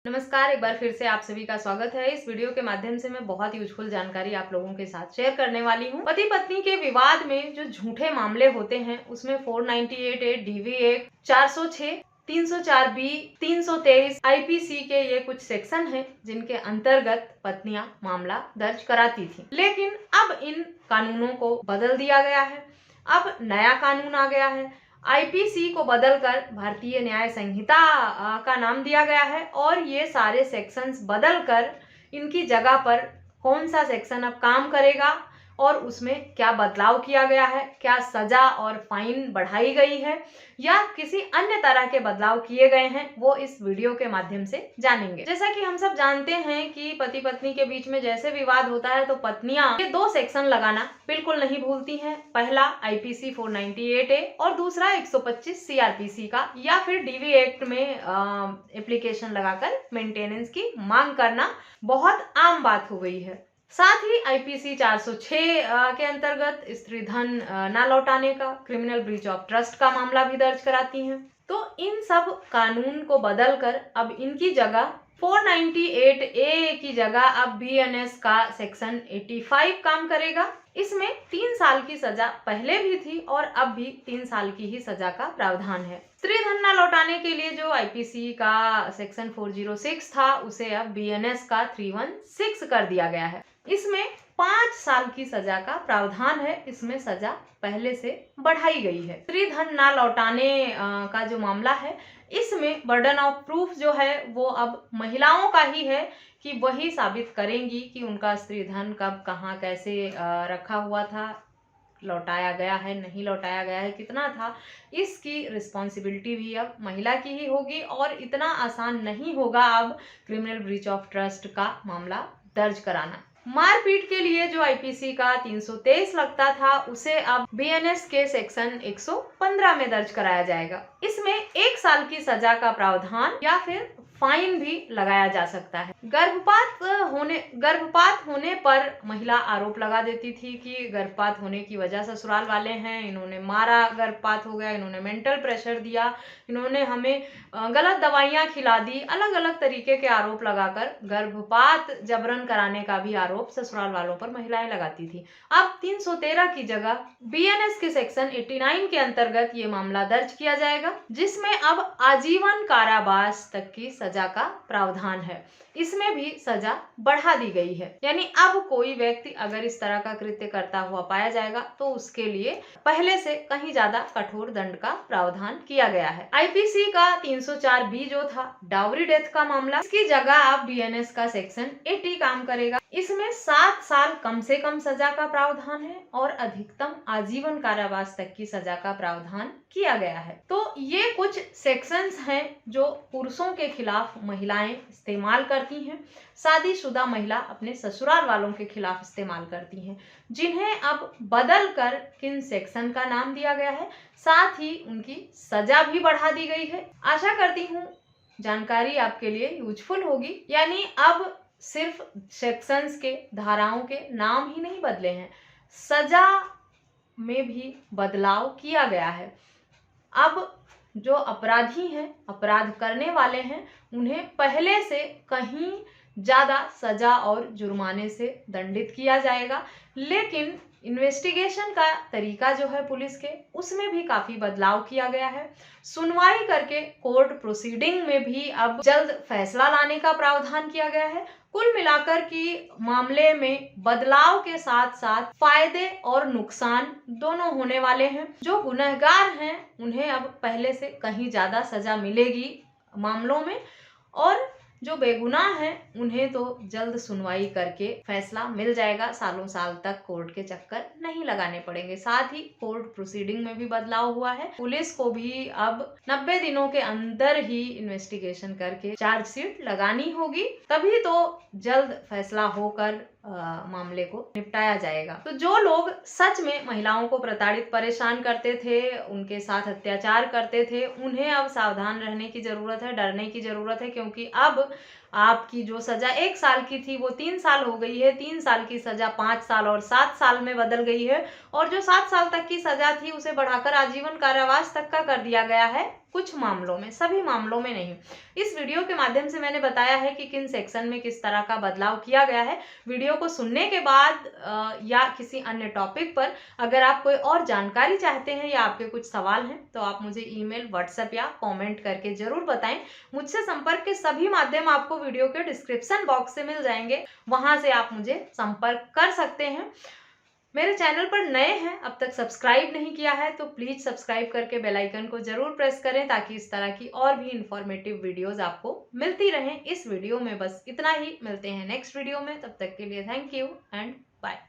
नमस्कार, एक बार फिर से आप सभी का स्वागत है। इस वीडियो के माध्यम से मैं बहुत यूजफुल जानकारी आप लोगों के साथ शेयर करने वाली हूँ। पति पत्नी के विवाद में जो झूठे मामले होते हैं उसमें 498 ए, डीवी एक्ट, 406, 304 बी, 323 आईपीसी के ये कुछ सेक्शन हैं जिनके अंतर्गत पत्नियां मामला दर्ज कराती थी। लेकिन अब इन कानूनों को बदल दिया गया है। अब नया कानून आ गया है। आईपीसी को बदलकर भारतीय न्याय संहिता का नाम दिया गया है और ये सारे सेक्शंस बदलकर इनकी जगह पर कौन सा सेक्शन अब काम करेगा और उसमें क्या बदलाव किया गया है, क्या सजा और फाइन बढ़ाई गई है या किसी अन्य तरह के बदलाव किए गए हैं, वो इस वीडियो के माध्यम से जानेंगे। जैसा कि हम सब जानते हैं कि पति पत्नी के बीच में जैसे विवाद होता है तो पत्नियां ये दो सेक्शन लगाना बिल्कुल नहीं भूलती हैं। पहला आईपीसी 498 ए और दूसरा 125 सीआरपीसी का या फिर डीवी एक्ट में एप्लीकेशन लगाकर मेंटेनेंस की मांग करना बहुत आम बात हो गई है। साथ ही आईपीसी 406 के अंतर्गत स्त्री धन न लौटाने का, क्रिमिनल ब्रीच ऑफ ट्रस्ट का मामला भी दर्ज कराती हैं। तो इन सब कानून को बदलकर अब इनकी जगह 498 ए की जगह अब बीएनएस का सेक्शन 85 काम करेगा। इसमें 3 साल की सजा पहले भी थी और अब भी 3 साल की ही सजा का प्रावधान है। स्त्री धन न लौटाने के लिए जो आईपीसी का सेक्शन 406 था उसे अब बीएनएस का 316 कर दिया गया है। इसमें 5 साल की सजा का प्रावधान है। इसमें सजा पहले से बढ़ाई गई है। स्त्री धन न लौटाने का जो मामला है इसमें बर्डन ऑफ प्रूफ जो है वो अब महिलाओं का ही है कि वही साबित करेंगी कि उनका स्त्री धन कब, कहाँ, कैसे रखा हुआ था, लौटाया गया है, नहीं लौटाया गया है, कितना था। इसकी रिस्पॉन्सिबिलिटी भी अब महिला की ही होगी और इतना आसान नहीं होगा अब क्रिमिनल ब्रीच ऑफ ट्रस्ट का मामला दर्ज कराना। मारपीट के लिए जो आईपीसी का 323 लगता था उसे अब बीएनएस के सेक्शन 115 में दर्ज कराया जाएगा। इसमें 1 साल की सजा का प्रावधान या फिर फाइन भी लगाया जा सकता है। गर्भपात होने पर महिला आरोप लगा देती थी कि गर्भपात होने की वजह ससुराल वाले हैं, इन्होंने मारा, गर्भपात हो गया, इन्होंने मेंटल प्रेशर दिया, इन्होंने हमें गलत दवाइयां खिला दी, अलग अलग तरीके के आरोप लगाकर गर्भपात जबरन कराने का भी आरोप ससुराल वालों पर महिलाएं लगाती थी। अब 313 की जगह बीएनएस के सेक्शन 89 के अंतर्गत ये मामला दर्ज किया जाएगा जिसमें अब आजीवन कारावास तक की सजा का प्रावधान है। इसमें भी सजा बढ़ा दी गई है। यानी अब कोई व्यक्ति अगर इस तरह का कृत्य करता हुआ पाया जाएगा तो उसके लिए पहले से कहीं ज्यादा कठोर दंड का प्रावधान किया गया है। आईपीसी का 304 बी जो था डाउरी डेथ का मामला, इसकी जगह अब बीएनएस का सेक्शन 80 काम करेगा। इसमें 7 साल कम से कम सजा का प्रावधान है और अधिकतम आजीवन कारावास तक की सजा का प्रावधान किया गया है। तो ये कुछ सेक्शंस हैं जो पुरुषों के खिलाफ महिलाएं इस्तेमाल करती हैं, शादीशुदा महिला अपने ससुराल वालों के खिलाफ इस्तेमाल करती हैं, जिन्हें अब बदल कर किन सेक्शन का नाम दिया गया है, साथ ही उनकी सजा भी बढ़ा दी गई है। आशा करती हूँ जानकारी आपके लिए यूजफुल होगी। यानी अब सिर्फ सेक्शंस के, धाराओं के नाम ही नहीं बदले हैं, सजा में भी बदलाव किया गया है। अब जो अपराधी हैं, अपराध करने वाले हैं, उन्हें पहले से कहीं ज्यादा सजा और जुर्माने से दंडित किया जाएगा। लेकिन इन्वेस्टिगेशन का तरीका जो है पुलिस के, उसमें भी काफी बदलाव किया गया है। सुनवाई करके कोर्ट प्रोसीडिंग में भी अब जल्द फैसला लाने का प्रावधान किया गया है। कुल मिलाकर की मामले में बदलाव के साथ साथ फायदे और नुकसान दोनों होने वाले हैं। जो गुनहगार हैं उन्हें अब पहले से कहीं ज्यादा सजा मिलेगी मामलों में, और जो बेगुनाह हैं उन्हें तो जल्द सुनवाई करके फैसला मिल जाएगा। सालों साल तक कोर्ट के चक्कर नहीं लगाने पड़ेंगे। साथ ही कोर्ट प्रोसीडिंग में भी बदलाव हुआ है। पुलिस को भी अब 90 दिनों के अंदर ही इन्वेस्टिगेशन करके चार्जशीट लगानी होगी, तभी तो जल्द फैसला होकर मामले को निपटाया जाएगा। तो जो लोग सच में महिलाओं को प्रताड़ित, परेशान करते थे, उनके साथ अत्याचार करते थे, उन्हें अब सावधान रहने की जरूरत है, डरने की जरूरत है, क्योंकि अब आपकी जो सज़ा 1 साल की थी वो 3 साल हो गई है, 3 साल की सज़ा 5 साल और 7 साल में बदल गई है और जो 7 साल तक की सज़ा थी उसे बढ़ाकर आजीवन कारावास तक का कर दिया गया है कुछ मामलों में, सभी मामलों में नहीं। इस वीडियो के माध्यम से मैंने बताया है कि किन सेक्शन में किस तरह का बदलाव किया गया है। वीडियो को सुनने के बाद या किसी अन्य टॉपिक पर अगर आप कोई और जानकारी चाहते हैं या आपके कुछ सवाल हैं तो आप मुझे ईमेल, व्हाट्सएप या कमेंट करके जरूर बताएं। मुझसे संपर्क के सभी माध्यम आपको वीडियो के डिस्क्रिप्शन बॉक्स से मिल जाएंगे, वहां से आप मुझे संपर्क कर सकते हैं। मेरे चैनल पर नए हैं, अब तक सब्सक्राइब नहीं किया है तो प्लीज सब्सक्राइब करके बेल आइकन को जरूर प्रेस करें ताकि इस तरह की और भी इंफॉर्मेटिव वीडियोस आपको मिलती रहें। इस वीडियो में बस इतना ही, मिलते हैं नेक्स्ट वीडियो में, तब तक के लिए थैंक यू एंड बाय।